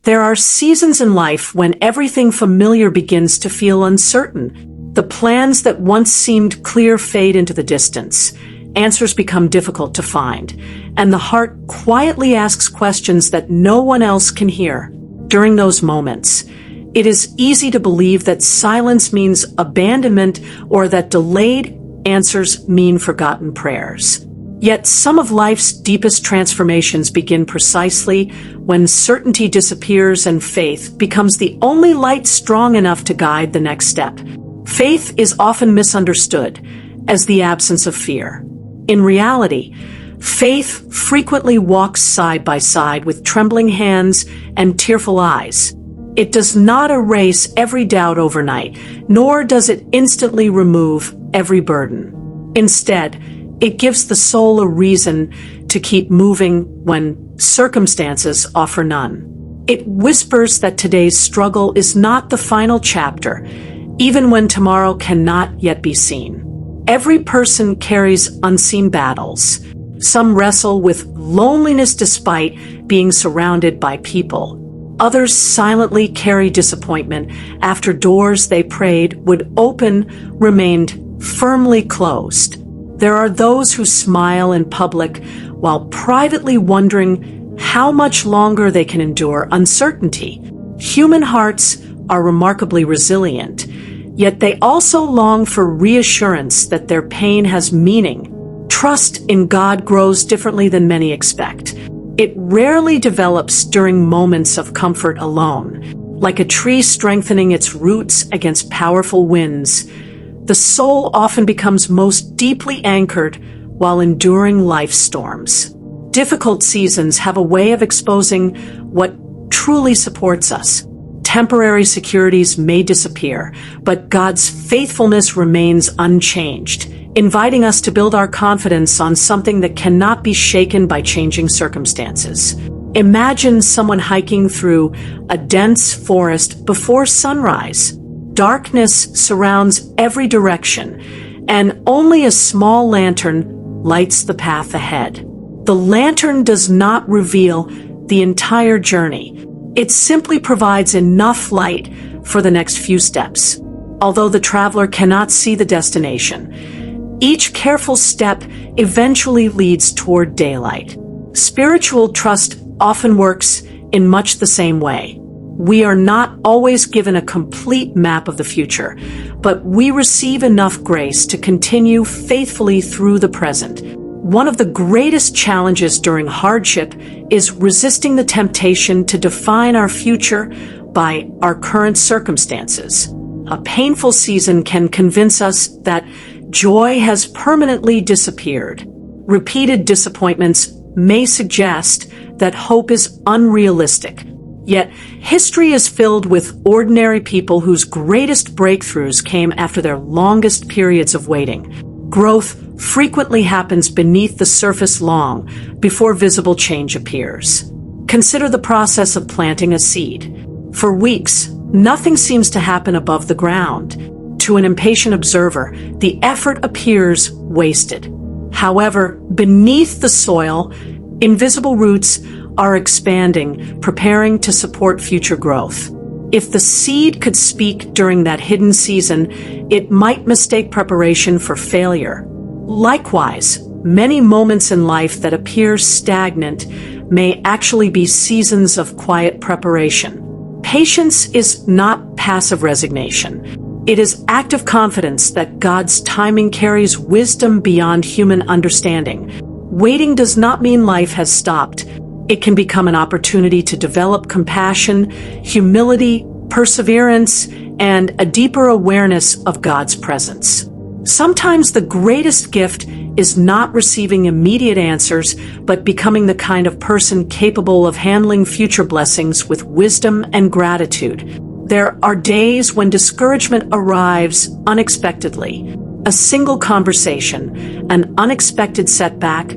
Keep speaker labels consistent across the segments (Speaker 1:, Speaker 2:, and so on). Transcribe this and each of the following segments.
Speaker 1: There are seasons in life when everything familiar begins to feel uncertain. The plans that once seemed clear fade into the distance. Answers become difficult to find, and the heart quietly asks questions that no one else can hear. During those moments, it is easy to believe that silence means abandonment or that delayed answers mean forgotten prayers. Yet some of life's deepest transformations begin precisely when certainty disappears and faith becomes the only light strong enough to guide the next step. Faith is often misunderstood as the absence of fear. In reality, faith frequently walks side by side with trembling hands and tearful eyes. It does not erase every doubt overnight, nor does it instantly remove every burden. Instead, it gives the soul a reason to keep moving when circumstances offer none. It whispers that today's struggle is not the final chapter, even when tomorrow cannot yet be seen. Every person carries unseen battles. Some wrestle with loneliness despite being surrounded by people. Others silently carry disappointment after doors they prayed would open remained firmly closed. There are those who smile in public while privately wondering how much longer they can endure uncertainty. Human hearts are remarkably resilient, yet they also long for reassurance that their pain has meaning. Trust in God grows differently than many expect. It rarely develops during moments of comfort alone. Like a tree strengthening its roots against powerful winds, the soul often becomes most deeply anchored while enduring life's storms. Difficult seasons have a way of exposing what truly supports us. Temporary securities may disappear, but God's faithfulness remains unchanged, inviting us to build our confidence on something that cannot be shaken by changing circumstances. Imagine someone hiking through a dense forest before sunrise. Darkness surrounds every direction, and only a small lantern lights the path ahead. The lantern does not reveal the entire journey. It simply provides enough light for the next few steps. Although the traveler cannot see the destination, each careful step eventually leads toward daylight. Spiritual trust often works in much the same way. We are not always given a complete map of the future, but we receive enough grace to continue faithfully through the present. One of the greatest challenges during hardship is resisting the temptation to define our future by our current circumstances. A painful season can convince us that joy has permanently disappeared. Repeated disappointments may suggest that hope is unrealistic. Yet, history is filled with ordinary people whose greatest breakthroughs came after their longest periods of waiting. Growth frequently happens beneath the surface long before visible change appears. Consider the process of planting a seed. For weeks, nothing seems to happen above the ground. To an impatient observer, the effort appears wasted. However, beneath the soil, invisible roots are expanding, preparing to support future growth. If the seed could speak during that hidden season, it might mistake preparation for failure. Likewise, many moments in life that appear stagnant may actually be seasons of quiet preparation. Patience is not passive resignation. It is active confidence that God's timing carries wisdom beyond human understanding. Waiting does not mean life has stopped. It can become an opportunity to develop compassion, humility, perseverance, and a deeper awareness of God's presence. Sometimes the greatest gift is not receiving immediate answers, but becoming the kind of person capable of handling future blessings with wisdom and gratitude. There are days when discouragement arrives unexpectedly. A single conversation, an unexpected setback,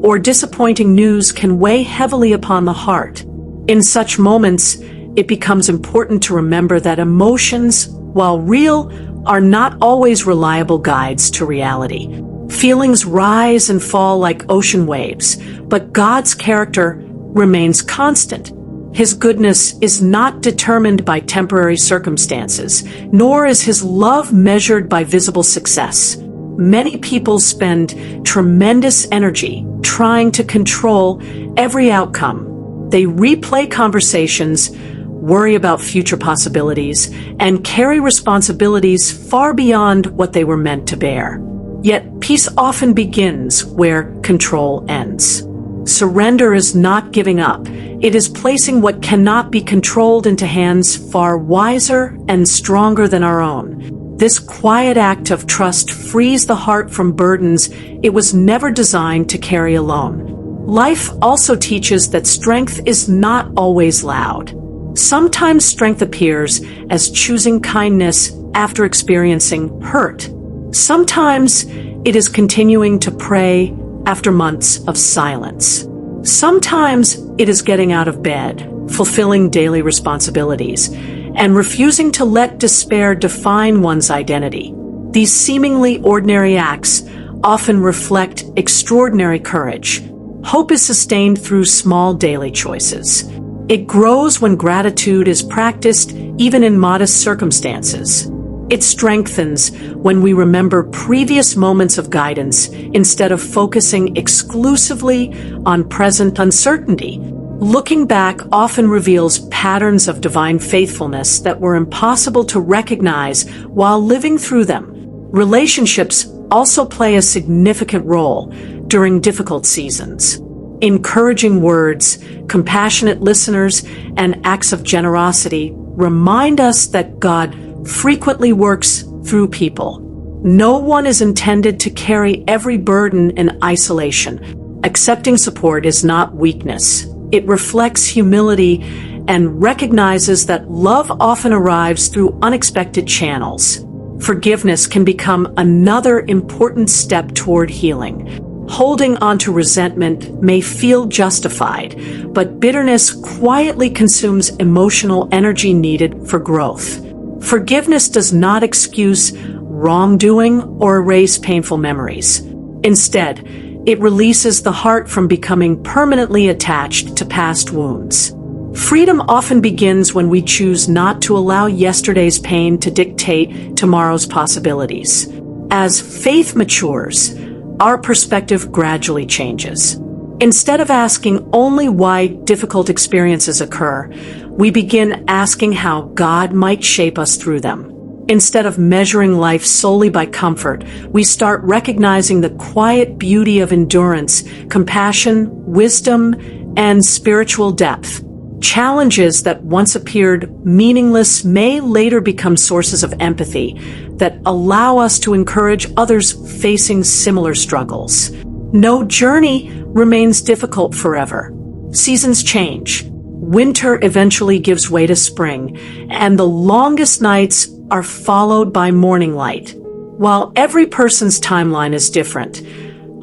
Speaker 1: or disappointing news can weigh heavily upon the heart. In such moments, it becomes important to remember that emotions, while real, are not always reliable guides to reality. Feelings rise and fall like ocean waves, but God's character remains constant. His goodness is not determined by temporary circumstances, nor is his love measured by visible success. Many people spend tremendous energy trying to control every outcome. They replay conversations, worry about future possibilities, and carry responsibilities far beyond what they were meant to bear. Yet peace often begins where control ends. Surrender is not giving up. It is placing what cannot be controlled into hands far wiser and stronger than our own. This quiet act of trust frees the heart from burdens it was never designed to carry alone. Life also teaches that strength is not always loud. Sometimes strength appears as choosing kindness after experiencing hurt. Sometimes it is continuing to pray after months of silence. Sometimes it is getting out of bed, fulfilling daily responsibilities, and refusing to let despair define one's identity. These seemingly ordinary acts often reflect extraordinary courage. Hope is sustained through small daily choices. It grows when gratitude is practiced even in modest circumstances. It strengthens when we remember previous moments of guidance instead of focusing exclusively on present uncertainty. Looking back often reveals patterns of divine faithfulness that were impossible to recognize while living through them. Relationships also play a significant role during difficult seasons. Encouraging words, compassionate listeners, and acts of generosity remind us that God frequently works through people. No one is intended to carry every burden in isolation. Accepting support is not weakness. It reflects humility and recognizes that love often arrives through unexpected channels. Forgiveness can become another important step toward healing. Holding onto resentment may feel justified, but bitterness quietly consumes emotional energy needed for growth. Forgiveness does not excuse wrongdoing or erase painful memories. Instead, it releases the heart from becoming permanently attached to past wounds. Freedom often begins when we choose not to allow yesterday's pain to dictate tomorrow's possibilities. As faith matures, our perspective gradually changes. Instead of asking only why difficult experiences occur, we begin asking how God might shape us through them. Instead of measuring life solely by comfort, we start recognizing the quiet beauty of endurance, compassion, wisdom, and spiritual depth. Challenges that once appeared meaningless may later become sources of empathy that allow us to encourage others facing similar struggles. No journey remains difficult forever. Seasons change. Winter eventually gives way to spring, and the longest nights are followed by morning light. While every person's timeline is different,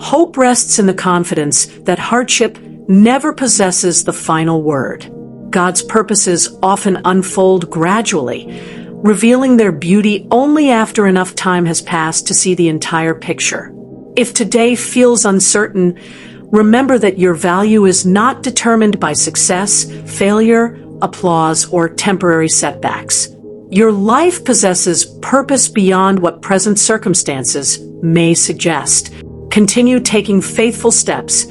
Speaker 1: hope rests in the confidence that hardship never possesses the final word. God's purposes often unfold gradually, revealing their beauty only after enough time has passed to see the entire picture. If today feels uncertain, remember that your value is not determined by success, failure, applause, or temporary setbacks. Your life possesses purpose beyond what present circumstances may suggest. Continue taking faithful steps,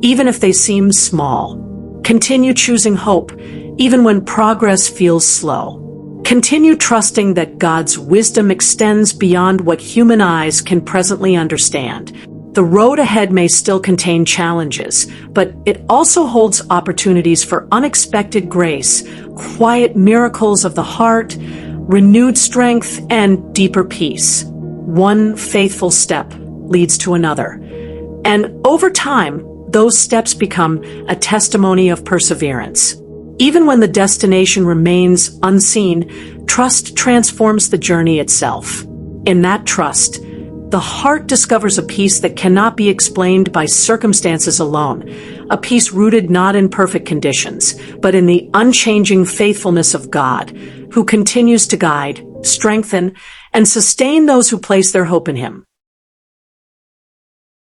Speaker 1: even if they seem small. Continue choosing hope, even when progress feels slow. Continue trusting that God's wisdom extends beyond what human eyes can presently understand. The road ahead may still contain challenges, but it also holds opportunities for unexpected grace, quiet miracles of the heart, renewed strength, and deeper peace. One faithful step leads to another. And over time, those steps become a testimony of perseverance. Even when the destination remains unseen, trust transforms the journey itself. In that trust, the heart discovers a peace that cannot be explained by circumstances alone, a peace rooted not in perfect conditions, but in the unchanging faithfulness of God, who continues to guide, strengthen, and sustain those who place their hope in Him.